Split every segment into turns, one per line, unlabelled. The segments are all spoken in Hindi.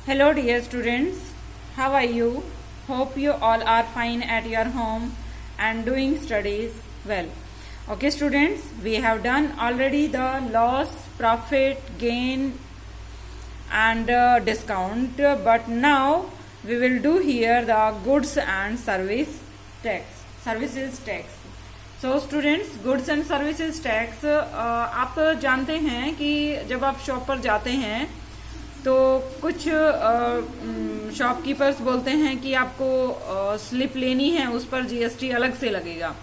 Hello dear students, how are you? Hope you all are fine at your home and doing studies well. Okay students, we have done already the loss, profit, gain and discount, but now we will do here the goods and services tax. So students, goods and services tax, आप जानते हैं कि जब आप शॉप पर जाते हैं तो कुछ शॉपकीपर्स बोलते हैं कि आपको स्लिप लेनी है, उस पर जीएसटी अलग से लगेगा।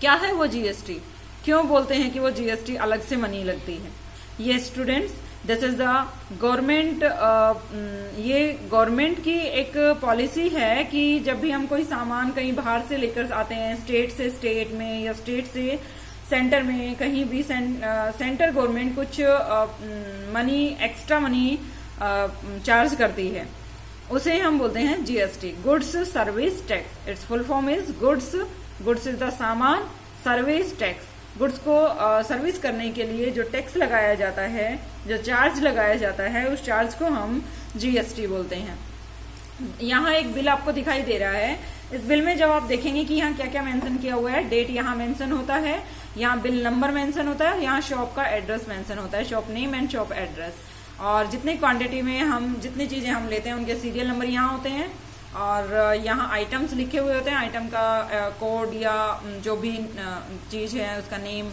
क्या है वो जीएसटी? क्यों बोलते हैं कि वो जीएसटी अलग से मनी लगती है? ये students, this is the government, ये गवर्नमेंट की एक पॉलिसी है कि जब भी हम कोई सामान कहीं बाहर से लेकर आते हैं, स्टेट से स्टेट में या स्टेट से सेंटर में, कहीं भी सेंटर गवर्नमेंट कुछ मनी, एक्स्ट्रा मनी चार्ज करती है, उसे हम बोलते हैं GST, goods service tax. It's full form is goods is the सामान, सर्विस टैक्स, गुड्स को सर्विस करने के लिए जो टैक्स लगाया जाता है, जो चार्ज लगाया जाता है, उस चार्ज को हम जीएसटी बोलते हैं। यहाँ एक बिल आपको दिखाई दे रहा है। इस बिल में जब आप देखेंगे कि यहाँ क्या क्या मेंशन किया हुआ है, डेट यहाँ मेंशन होता है, यहाँ बिल नंबर मेंशन होता है, यहाँ शॉप का एड्रेस मेंशन होता है, shop name and shop address, और जितनी क्वांटिटी में हम जितनी चीजें हम लेते हैं उनके सीरियल नंबर यहाँ होते हैं, और यहाँ आइटम्स लिखे हुए होते हैं, आइटम का कोड या जो भी चीज है उसका नेम,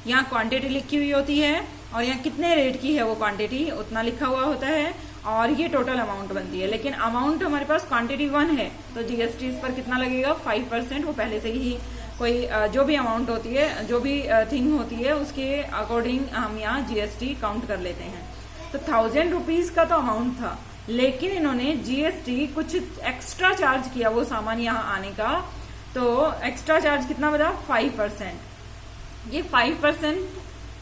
यहाँ क्वांटिटी लिखी हुई होती है, और यहाँ कितने रेट की है वो क्वांटिटी उतना लिखा हुआ होता है, और ये टोटल अमाउंट बनती है। लेकिन अमाउंट हमारे पास क्वांटिटी 1 है तो जीएसटी इस पर कितना लगेगा? 5%। वो पहले से ही कोई जो भी अमाउंट होती है, जो भी थिंग होती है, उसके अकॉर्डिंग हम यहाँ जीएसटी काउंट कर लेते हैं। तो 1000 रुपीज का तो अमाउंट था, लेकिन इन्होंने जीएसटी कुछ एक्स्ट्रा चार्ज किया वो सामान यहाँ आने का, तो एक्स्ट्रा चार्ज कितना बना? 5%। ये 5%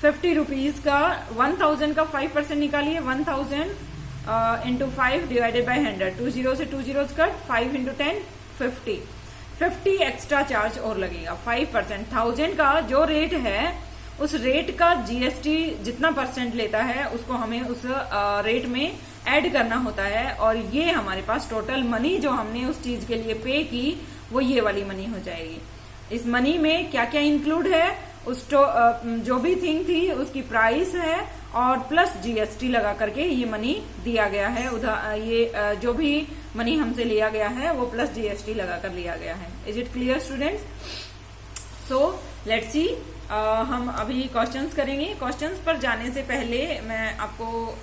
50 रुपीज का, 1000 का 5% निकालिए, 1000 इंटू 5 डिवाइडेड बाई 100, 2 जीरो से 2 zero cut, 5 into 10 50 extra charge और लगेगा। 5%, 1000 का जो रेट है उस रेट का जीएसटी जितना परसेंट लेता है उसको हमें उस रेट में ऐड करना होता है, और ये हमारे पास टोटल मनी जो हमने उस चीज के लिए पे की वो ये वाली मनी हो जाएगी। इस मनी में क्या क्या इंक्लूड है? उस जो भी थिंग थी उसकी प्राइस है, और प्लस जीएसटी लगा करके ये मनी दिया गया है। ये जो भी मनी हमसे लिया गया है वो प्लस जीएसटी लगा कर लिया गया है। Is it clear students? So let's सी, हम अभी क्वेश्चंस करेंगे। क्वेश्चंस पर जाने से पहले मैं आपको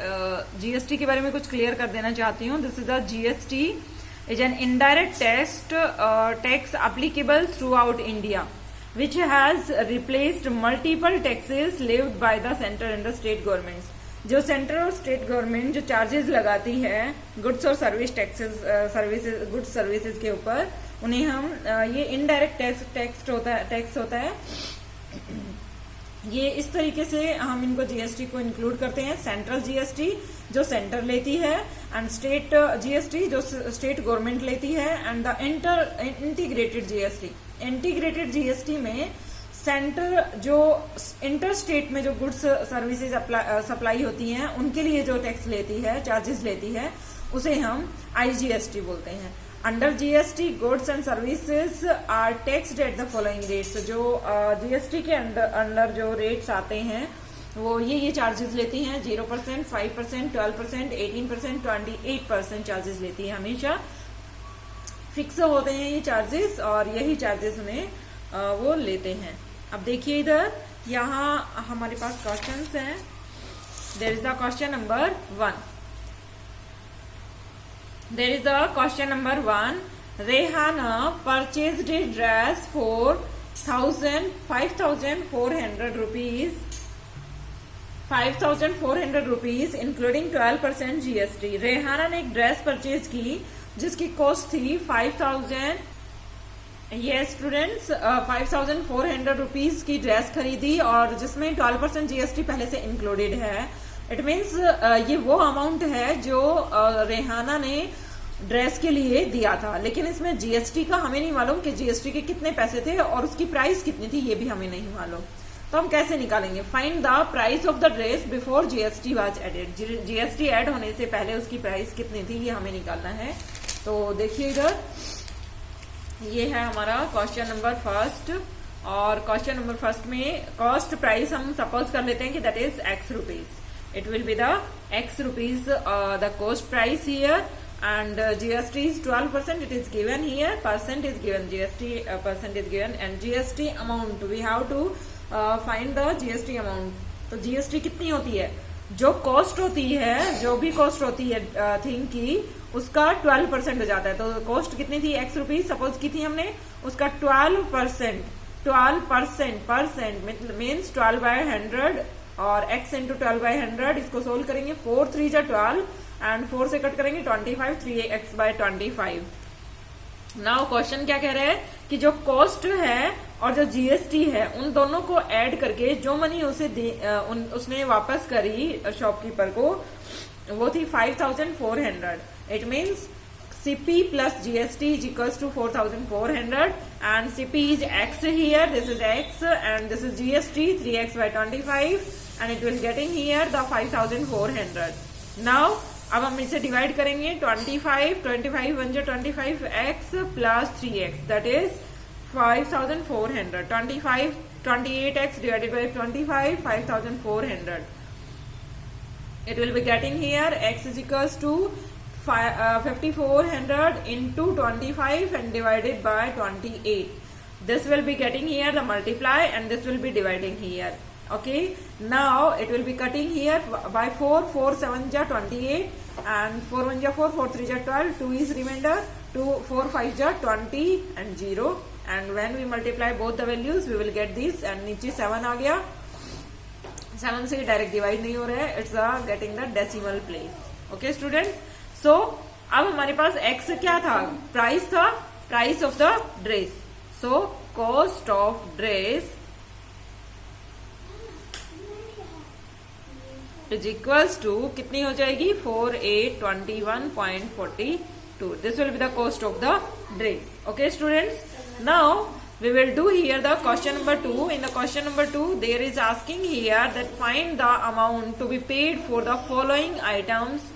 जीएसटी के बारे में कुछ क्लियर कर देना चाहती हूँ। This is the GST is an indirect tax applicable through out India which has replaced multiple taxes levied by the center and the state governments। जो सेंट्रल और स्टेट गवर्नमेंट जो चार्जेस लगाती है गुड्स और सर्विस टैक्सेस, गुड्स सर्विसेज के ऊपर, उन्हें हम ये इनडायरेक्ट टैक्स होता है। ये इस तरीके से हम इनको जीएसटी को इंक्लूड करते हैं। सेंट्रल जीएसटी जो सेंटर लेती है, एंड स्टेट जीएसटी जो स्टेट गवर्नमेंट लेती है, and the integrated GST. Integrated GST में सेंटर जो इंटर स्टेट में जो गुड्स सर्विसेज सप्लाई होती हैं उनके लिए जो टैक्स लेती है, चार्जेस लेती है, उसे हम आईजीएसटी बोलते हैं। Under GST goods and services are taxed at the following rates. जो जीएसटी के अंडर जो रेट्स आते हैं वो ये चार्जेस लेती हैं। 0%, 5%, 12%, 18%, 28% चार्जेस लेती है। हमेशा फिक्स होते हैं ये चार्जेस, और यही चार्जेस में वो लेते हैं। अब देखिए इधर, यहाँ हमारे पास क्वेश्चंस हैं। There is the question number 1। There is the question number 1. Rehana purchased a dress for 5,400 rupees. 5,400 rupees including 12% GST। Rehana ने एक ड्रेस परचेज की जिसकी कॉस्ट थी 5,000। ये स्टूडेंट्स 5,400 रुपीज की ड्रेस खरीदी, और जिसमें 12% जीएसटी पहले से इंक्लूडेड है। इट मीन्स ये वो अमाउंट है जो रेहाना ने ड्रेस के लिए दिया था, लेकिन इसमें जीएसटी का हमें नहीं मालूम कि जीएसटी के कितने पैसे थे और उसकी प्राइस कितनी थी, ये भी हमें नहीं मालूम। तो हम कैसे निकालेंगे? Find the price of the dress before GST was added. GST add होने से पहले उसकी प्राइस कितनी थी ये हमें निकालना है। तो देखिए इधर ये है हमारा क्वेश्चन नंबर फर्स्ट, और क्वेश्चन नंबर फर्स्ट में कॉस्ट प्राइस हम सपोज कर लेते हैं कि that is x rupees. It will be the x rupees the cost price here, and GST is 12%. It is given here. Percent is given. GST percent is given, and GST amount we have to find the GST amount. तो GST कितनी होती है? जो कॉस्ट होती है, जो भी कॉस्ट होती है थिंग की, उसका 12% हो जाता है। तो कॉस्ट कितनी थी? एक्स रुपीज सपोज की थी हमने, उसका 12% 12% मीन्स 12/100 और x इंटू 12/100। इसको सोल्व करेंगे, 4 3 जा 12 एंड 4 से कट करेंगे 25, 3x/25। नाउ क्वेश्चन क्या कह रहे हैं कि जो कॉस्ट है और जो जीएसटी है उन दोनों को ऐड करके जो मनी उसने वापस करी शॉपकीपर को, वो थी 5400। It means CP plus GST is equals to 4400, and CP is X here, this is X, and this is GST 3x/25, and it will getting here the 5400. Now अब हम इसे डिवाइड करेंगे, 25 1 जो 25x plus 3x that is 5400. 28x divided by 25, 5400. It will be getting here x is equals to 5400 into 25 and divided by 28. This will be getting here the multiply, and this will be dividing here. Okay, now it will be cutting here by 4 4 7 ja 28, and 4 1 ja 4 4 3 ja 12, 2 is remainder, 2 4 5 ja 20 and 0, and when we multiply both the values we will get this, and नीचे 7 आ गया। 7 से डायरेक्ट डिवाइड नहीं हो रहा है, it's getting the decimal place. Okay students, so अब हमारे पास x क्या था? प्राइस था, price of the dress. So cost of dress is equals to कितनी हो जाएगी? 4821.42। This will be the cost of the dress. Okay students, now we will do here the question number 2. In the question number 2 there is asking here that find the amount to be paid for the following items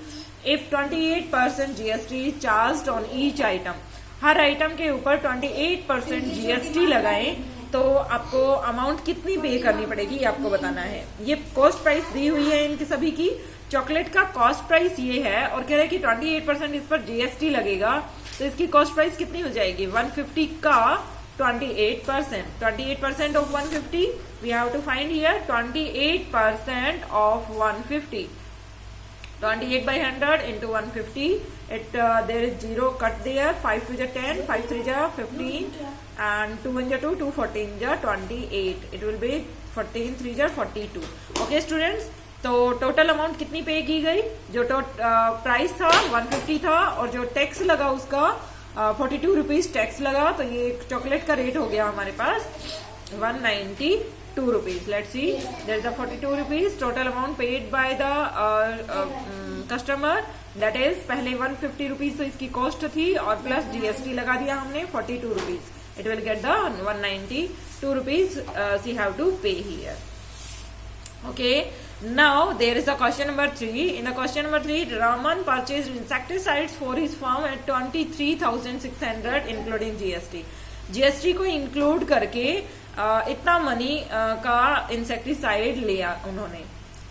if 28% GST is charged on each item. Her item के ऊपर 28% GST लगाएं तो आपको अमाउंट कितनी पे करनी पड़ेगी ये आपको बताना है। ये कॉस्ट प्राइस दी हुई है इनकी सभी की। चॉकलेट का कॉस्ट प्राइस ये है और कह रहे हैं कि 28% इस पर GST लगेगा, तो इसकी कॉस्ट प्राइस कितनी हो जाएगी? 150 का 28%। 28% of 150 we have to find here 28% of 150. 28/100 into 150. There is 0 cut there. 5 2 ja 10, 5 3 ja 15, and 2 1 ja 2, 2 14 ja 28. It will be 14 3 ja 42. Okay students, तो टोटल अमाउंट कितनी पे की गई? जो प्राइस था 150 था, और जो टैक्स लगा उसका 42 रुपीज टैक्स लगा, तो ये चॉकलेट का रेट हो गया हमारे पास 192 rupees. Let's see, there is 42 rupees total amount paid by the customer, that is पहले 150 रुपीज तो इसकी कॉस्ट थी और प्लस जीएसटी लगा दिया हमने 42 rupees. It will get the 192 rupees see have to pay here. Okay, now there is a question number 3. In the question number 3, Raman purchased insecticides for his farm at 23,600 including GST. GST को इंक्लूड करके इतना मनी का इंसेक्टिसाइड लिया उन्होंने,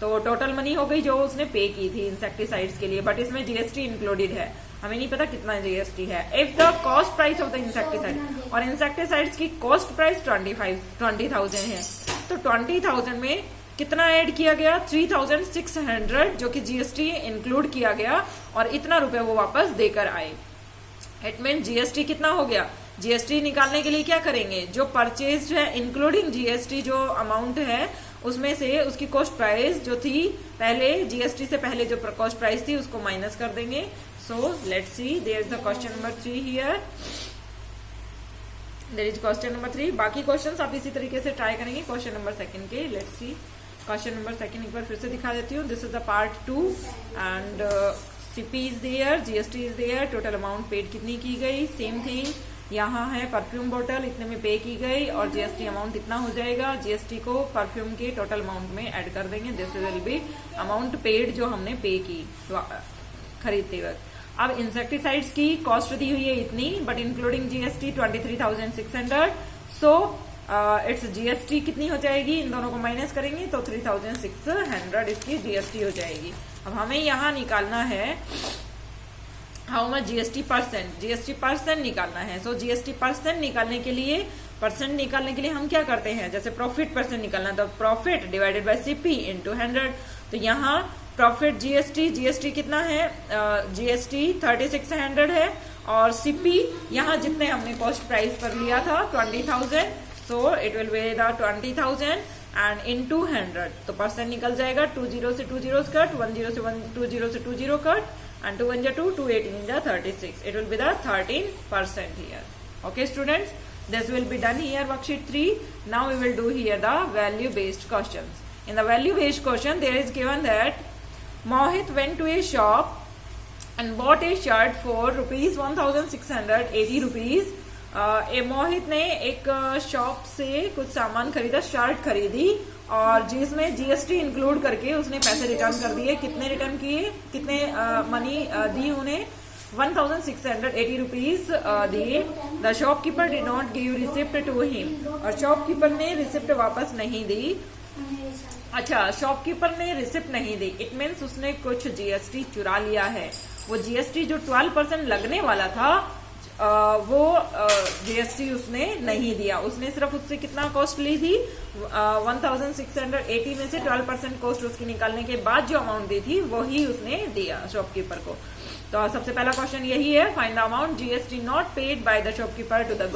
तो टोटल मनी हो गई जो उसने पे की थी इंसेक्टिसाइड्स के लिए, बट इसमें जीएसटी इंक्लूडेड है, हमें नहीं पता कितना जीएसटी है। If the cost price of the insecticide, और इंसेक्टिसाइड्स की कॉस्ट प्राइस 20,000 है, तो 20,000 में कितना ऐड किया गया? 3,600 जो कि जीएसटी इंक्लूड किया गया, और इतना रुपए वो वापस देकर आए। इट मीन जीएसटी कितना हो गया? जीएसटी निकालने के लिए क्या करेंगे? जो परचेज है इंक्लूडिंग जीएसटी जो अमाउंट है उसमें से उसकी कॉस्ट प्राइस जो थी पहले जीएसटी से पहले जो कॉस्ट प्राइस थी उसको माइनस कर देंगे। So let's see, there is the question number 3 here. There is question number 3। बाकी क्वेश्चंस आप इसी तरीके से ट्राई करेंगे क्वेश्चन नंबर 2 के। लेट्स सी क्वेश्चन नंबर 2 एक बार फिर से दिखा देती हूँ। This is the part 2 and CP is there, GST is there, total amount paid कितनी की गई, सेम थिंग, यहाँ है परफ्यूम बोतल इतने में पे की गई और जीएसटी अमाउंट इतना हो जाएगा। जीएसटी को परफ्यूम के टोटल अमाउंट में ऐड कर देंगे। This will B amount paid जो हमने पे की खरीदते वक्त। अब इंसेक्टिसाइड्स की कॉस्ट दी हुई है इतनी, but including GST 23,600। So it's GST कितनी हो जाएगी, इन दोनों को माइनस करेंगे तो 3,600 इसकी जीएसटी हो जाएगी। अब हमें यहाँ निकालना है हाउ मच जीएसटी परसेंट निकालना है। सो जीएसटी परसेंट निकालने के लिए हम क्या करते हैं, जैसे प्रॉफिट परसेंट निकालना तो profit divided by CP into 100। तो यहाँ प्रॉफिट जीएसटी कितना है, जीएसटी 3600 है और सीपी यहाँ जितने हमने कॉस्ट प्राइस पर लिया था 20,000, so it will be the 20,000 and into 100। तो परसेंट निकल जाएगा, 20 से 20 कट, 10 से 20 से 20 cut and 2 1 2, 2 18 is 36. It will be the 13% here. Okay, students, this will be done here worksheet 3. Now we will do here the value based questions. In the value based question, there is given that Mohit went to a shop and bought a shirt for rupees 1,680 rupees. मोहित ने एक शॉप से कुछ सामान खरीदा, शर्ट खरीदी और जिसमें जीएसटी इंक्लूड करके उसने पैसे रिटर्न कर दिए। कितने रिटर्न किए, कितने मनी दी उन्हें, 1,680 रुपीज दिए। The shopkeeper did not give receipt to him, और शॉपकीपर ने रिसिप्ट वापस नहीं दी। अच्छा, शॉपकीपर ने रिसिप्ट नहीं दी, इट मीन्स उसने कुछ जीएसटी चुरा लिया है। वो जीएसटी जो 12% लगने वाला था वो जीएसटी उसने नहीं दिया। उसने सिर्फ उससे कितना कॉस्ट ली थी, 1,680 में से 12% कॉस्ट उसकी निकालने के बाद जो अमाउंट दी थी वही उसने दिया शॉपकीपर को। तो सबसे पहला क्वेश्चन यही है, find the amount GST not paid by the shopkeeper to the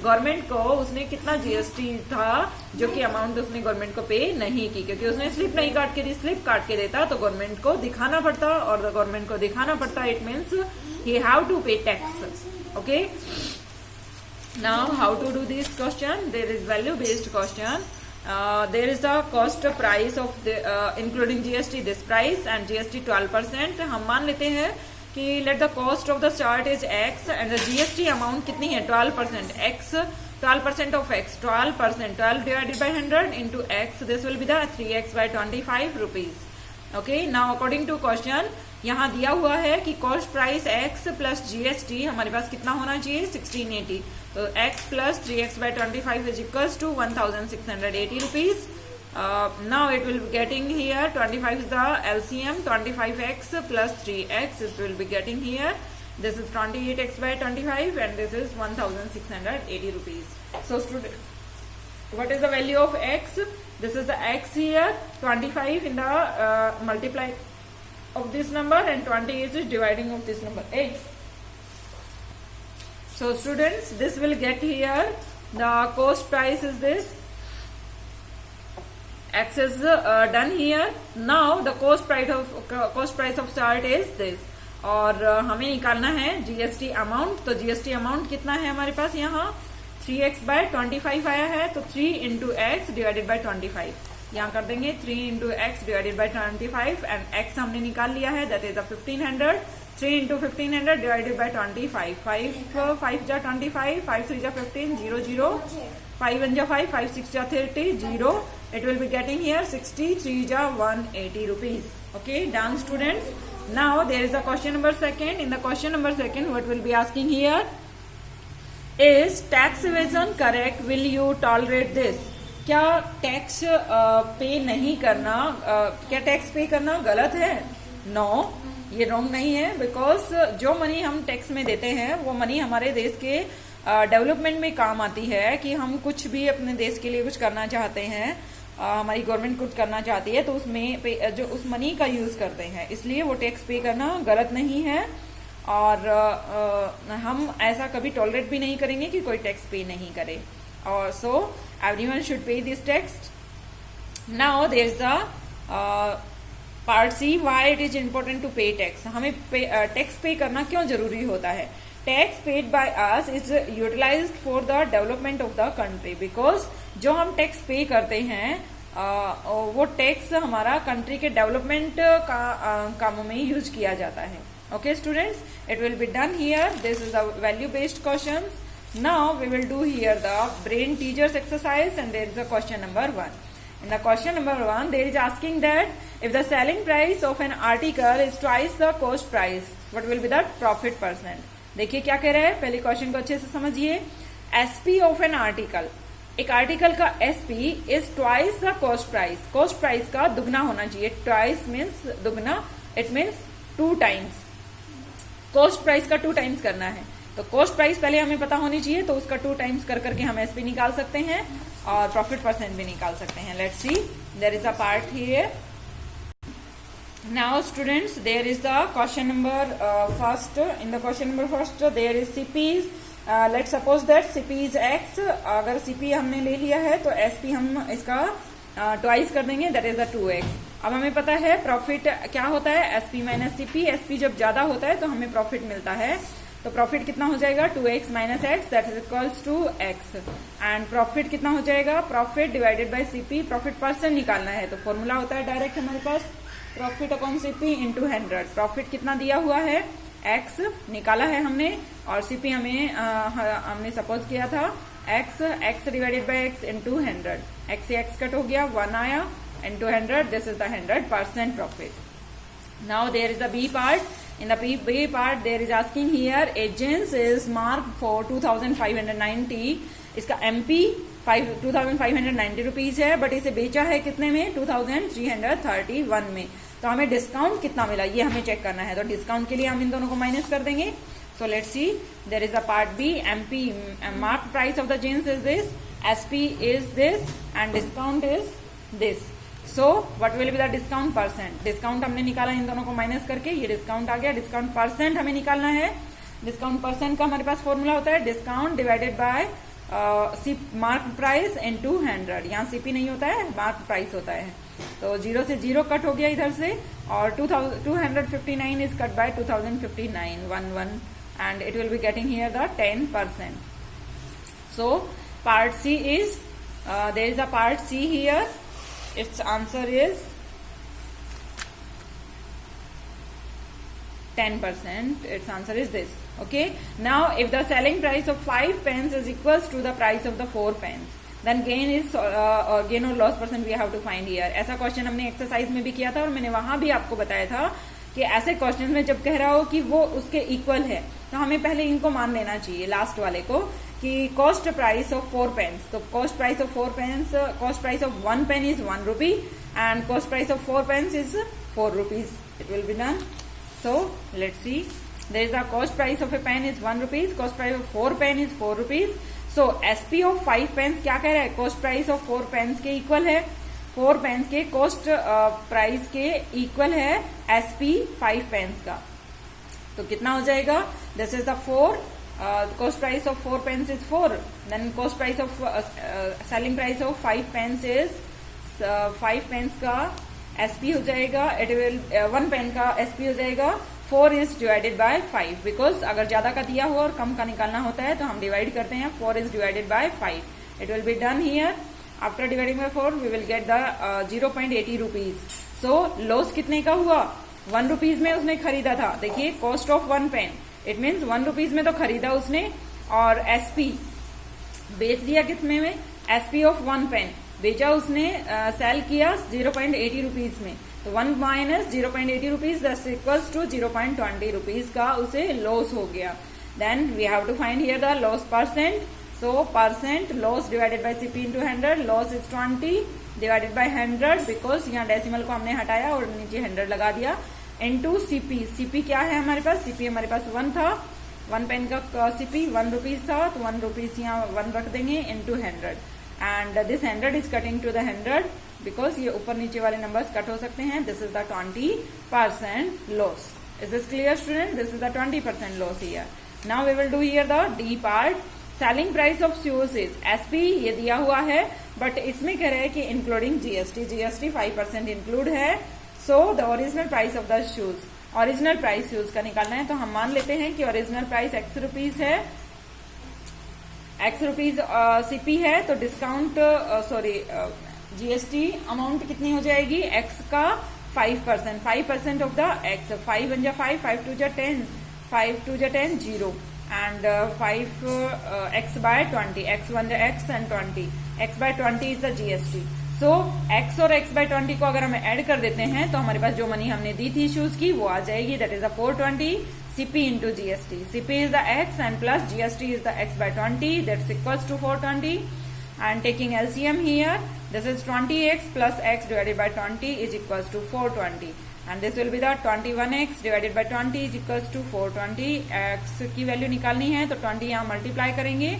government को उसने कितना जीएसटी था जो कि अमाउंट उसने गवर्नमेंट को पे नहीं की, क्योंकि उसने स्लिप नहीं काट के दी। स्लिप काट के देता तो गवर्नमेंट को दिखाना पड़ता, और गवर्नमेंट को दिखाना पड़ता it means he have to pay tax. Okay, now how to do this question? There is value based question. There is the cost price of the including GST this price and GST 12%. हम मान लेते हैं कि let the cost of the shirt is X and the GST amount कितनी है 12%. X 12% of X, 12%, 12 divided by 100 into X, this will be the 3X by 25 rupees. Okay, now according to question यहाँ दिया हुआ है कि cost price x plus GST हमारे पास कितना होना चाहिए 1680। तो x plus 3x by 25 is equals to 1,680 rupees. Now it will be getting here 25 is the LCM, 25x plus 3x it will be getting here, this is 28x by 25 and this is 1,680 rupees. So student, what is the value of x? This is the x here, 25 in the multiply of this number and 28 is dividing of this number 8. So students, this will get here, the cost price is this, x is done here. Now the cost price of shirt is this, और हमें निकालना है जीएसटी अमाउंट। तो जीएसटी अमाउंट कितना है हमारे पास यहाँ 3x बाय 25 आया है, तो 3 इंटू एक्स डिवाइडेड बाय 25 यहाँ कर देंगे, 3 into x divided by 25 and x हमने निकाल लिया है, that is the 1500। 3 into 1500 divided by 25, 5 जा 25, 5 3 जा 15, 0 0, 5 1 जा 5, 5 6 जा 30, 0। It will be getting here 63 जा 180 rupees. Okay, done students. Now there is the question number second. In the question number second, what will be asking here? Is tax evasion correct? Will you tolerate this? क्या टैक्स पे नहीं करना, क्या टैक्स पे करना गलत है? नो, ये रॉन्ग नहीं है, बिकॉज जो मनी हम टैक्स में देते हैं वो मनी हमारे देश के डेवलपमेंट में काम आती है। कि हम कुछ भी अपने देश के लिए कुछ करना चाहते हैं, हमारी गवर्नमेंट कुछ करना चाहती है, तो उसमें जो उस मनी का यूज करते हैं, इसलिए वो टैक्स पे करना गलत नहीं है। और हम ऐसा कभी टॉलरेट भी नहीं करेंगे कि कोई टैक्स पे नहीं करे। और so everyone should pay this tax. Now there is the part C, why it is important to pay tax. हमें टैक्स पे करना क्यों जरूरी होता है? Tax paid by us is utilized for the development of the country, because जो हम टैक्स पे करते हैं वो टैक्स हमारा कंट्री के डेवलपमेंट कामों में यूज किया जाता है। Okay students, it will be done here. This is the value based questions. Now we will do here the brain teasers exercise, and there is a question number 1. In the question number 1, there is asking that if the selling price of an article is twice the cost price, what will be the profit percent? देखिए क्या कह रहे हैं, पहले क्वेश्चन को अच्छे से समझिए. एसपी ऑफ एन आर्टिकल, एक आर्टिकल का SP is twice the cost price. Cost price का दुगना होना चाहिए. ट्वाइस मीन्स दुगना, it means 2 times. Cost price का 2 टाइम्स करना है, तो कॉस्ट प्राइस पहले हमें पता होनी चाहिए, तो उसका 2 टाइम्स कर करके हम एसपी निकाल सकते हैं और प्रॉफिट परसेंट भी निकाल सकते हैं. Let's see, there is a part here. Now students, there is the question number first. In the question number first there is CPs. Let's suppose that CP is x. अगर सीपी हमने ले लिया है तो एसपी हम इसका ट्वाइस कर देंगे, दैट इज द 2x. अब हमें पता है प्रॉफिट क्या होता है, एसपी माइनस सीपी. एसपी जब ज्यादा होता है तो हमें प्रॉफिट मिलता है, तो प्रॉफिट कितना हो जाएगा, 2x minus x, that is equals to x. And profit कितना हो जाएगा, profit divided by CP. Profit percent निकालना है, तो फॉर्मूला होता है डायरेक्ट हमारे पास, profit upon CP into 100. Profit कितना दिया हुआ है, x निकाला है हमने, और सीपी हमने सपोज किया था x divided by x into 100. x से x कट हो गया, 1 आया, into 100. This is the 100% profit. Now there is the B part. In the B part there is asking here a jeans is marked for 2590. इसका MP 2590 रुपीज है, बट इसे बेचा है कितने में, 2331 में. तो हमें डिस्काउंट कितना मिला ये हमें चेक करना है, तो डिस्काउंट के लिए हम इन दोनों को माइनस कर देंगे. So let's see, there is a part B. MP marked price of the jeans is this, SP is this, and discount is this. So what will be the discount percent? Discount हमने निकाला इन दोनों को माइनस करके, ये डिस्काउंट आ गया. डिस्काउंट परसेंट हमें निकालना है. डिस्काउंट परसेंट का हमारे पास फॉर्मूला होता है discount divided by mark price into 100. यहाँ सीपी नहीं होता है, मार्क प्राइस होता है. तो 0 से 0 कट हो गया इधर से, और 259 is cut by 2059 11, and it will be getting here the 10%. So part C is there is a part C here. Its answer is 10%. Its answer is this. Okay. Now if the selling price of 5 pence is equals to the price of the 4 pence, then gain is gain or loss percent we have to find here. ऐसा क्वेश्चन हमने एक्सरसाइज में भी किया था, और मैंने वहां भी आपको बताया था कि ऐसे क्वेश्चन में जब कह रहा हो कि वो उसके इक्वल है, तो हमें पहले इनको मान लेना चाहिए, लास्ट वाले को, कि कॉस्ट प्राइस ऑफ 4 पेन्स. तो cost price of 4 pens, cost price of 1 pen is 1 rupee, and cost price of 4 pens is 4 rupees. It will be done. So let's see, there is the cost price of a pen is 1 rupees, cost price of 4 pen is 4 rupees. So SP of 5 pens क्या कह रहा है, कॉस्ट प्राइस ऑफ 4 पेन्स के इक्वल है. 4 पेन्स के कॉस्ट प्राइस के इक्वल है एसपी 5 पेन्स का. तो कितना हो जाएगा, this is the 4, cost price of 4 pence is 4, then cost price of selling price of 5 pence is 5 pence का SP हो जाएगा, it will 1 pen का SP हो जाएगा 4 is divided by 5, because अगर ज्यादा का दिया हुआ और कम का निकालना होता है तो हम डिवाइड करते हैं. 4 is divided by 5. It will be done here. After dividing by 4 we will get the 0.80 rupees. So loss कितने का हुआ, 1 rupees में उसने खरीदा था. देखिए cost of 1 pen, it means 1 rupees में तो खरीदा उसने, और एसपी बेच दिया कितने में, एसपी ऑफ 1 पेन बेचा उसने, सेल किया 0.80 rupees में. तो 1 minus 0.80 rupees that's equals to 0.20 rupees का उसे लॉस हो गया. Then we have to find here the loss percent. So percent loss divided by CP into 100. Loss is 20 divided by 100, because यहाँ डेसिमल को हमने हटाया और नीचे 100 लगा दिया, इनटू सीपी. सीपी क्या है हमारे पास, सीपी हमारे पास 1 था, 1 पेन का सीपी 1 rupees था, तो 1 rupees यहाँ 1 रख देंगे into 100, and this 100 is cutting to the 100, because ये ऊपर नीचे वाले नंबर्स कट हो सकते हैं. This is the 20% loss. Is this clear student? This is the 20% loss here. Now we will do here the D part. Selling price of shoes is SP, ये दिया हुआ है, बट इसमें कह रहे हैं कि इंक्लूडिंग जीएसटी. जीएसटी 5% इंक्लूड है. So the original price of the shoes, original price shoes का निकालना है, तो हम मान लेते हैं कि ओरिजिनल प्राइस x rupees है, x rupees सीपी है, तो डिस्काउंट जीएसटी अमाउंट कितनी हो जाएगी, x का 5%, 5% of the x. 5 1 5, 5 2 10, 5 2 10, 0, and 5 x by 20, x 1 x and 20, x by 20 is the GST. So x और x by 20 को अगर हम ऐड कर देते हैं तो हमारे पास जो मनी हमने दी थी शूज की वो आ जाएगी, that is 420 CP into GST. CP is the x and plus GST is the x by 20, that's equals to 420. And taking LCM here, this is 20x plus x divided by 20 is equals to 420. And this will be the 21x divided by 20 is equals to 420. x की वैल्यू निकालनी है तो 20 यहाँ मल्टीप्लाई करेंगे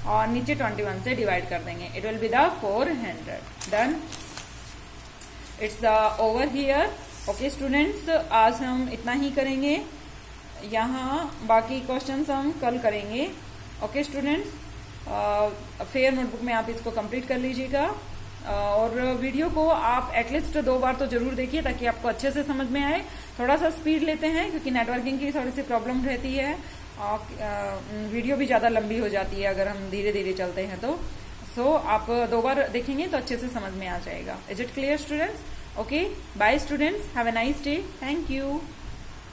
और नीचे 21 से डिवाइड कर देंगे. It will be the 400. Done. It's the over here. Okay students, आज हम इतना ही करेंगे. यहाँ बाकी क्वेश्चंस हम कल करेंगे. ओके स्टूडेंट्स, फेयर नोटबुक में आप इसको कंप्लीट कर लीजिएगा और वीडियो को आप एटलीस्ट 2 बार तो जरूर देखिए ताकि आपको अच्छे से समझ में आए. थोड़ा सा स्पीड लेते हैं क्योंकि नेटवर्किंग की थोड़ी सी प्रॉब्लम रहती है. वीडियो भी ज्यादा लंबी हो जाती है अगर हम धीरे धीरे चलते हैं तो. सो आप 2 बार देखेंगे तो अच्छे से समझ में आ जाएगा. Is it clear students? Okay, bye students, have a nice day. Thank you.